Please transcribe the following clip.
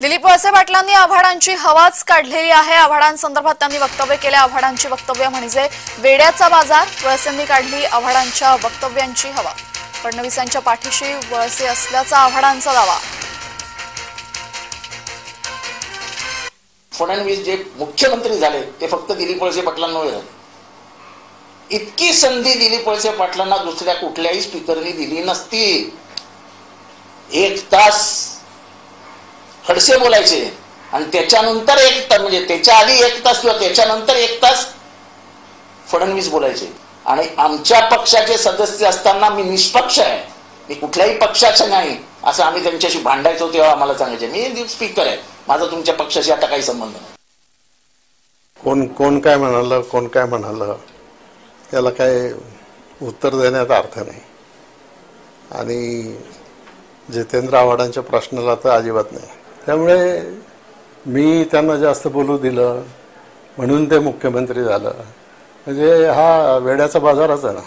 दिलीप वळसे पाटलांनी आव्हाडांची हवाच काढलेली आहे। आव्हाडांसंदर्भात त्यांनी वक्तव्य केले। आव्हाडांची वक्तव्य म्हणजे वेड्याचा बाजार। वळसेंनी काढली आव्हाडांच्या वक्तव्यांची हवा। फडणवीसांच्या पाठीशी वळसे असल्याचा आव्हाडांचा दावा। फडणवीस जे मुख्यमंत्री झाले ते फक्त दिलीप वळसे पाटलांमुळे झाले। इतकी संधी दिलीप वळसे पाटलांना दुसऱ्या कुठल्याही स्पीकरनी दिली नसती। एक तास खडसे बोलायचे आणि त्याच्यानंतर एक तास, म्हणजे त्याच्या आधी एक तास किंवा त्याच्यानंतर एक तास फडणवीस बोलायचे। आणि आमच्या पक्षाचे सदस्य असताना मी निष्पक्ष आहे, मी कुठल्याही पक्षाचा नाही असं आम्ही त्यांच्याशी भांडायचो तेव्हा आम्हाला सांगायचे मी स्पीकर आहे, माझा तुमच्या पक्षाशी आता काही संबंध नाही। कोण काय म्हणालं, कोण काय म्हणालं याला काय उत्तर देण्यात अर्थ नाही। आणि जितेंद्र आव्हाडांच्या प्रश्नाला तर अजिबात नाही। त्यामुळे मी त्यांना जास्त बोलू दिलं म्हणून ते मुख्यमंत्री झालं, म्हणजे हा वेड्याचा बाजारच आहे ना।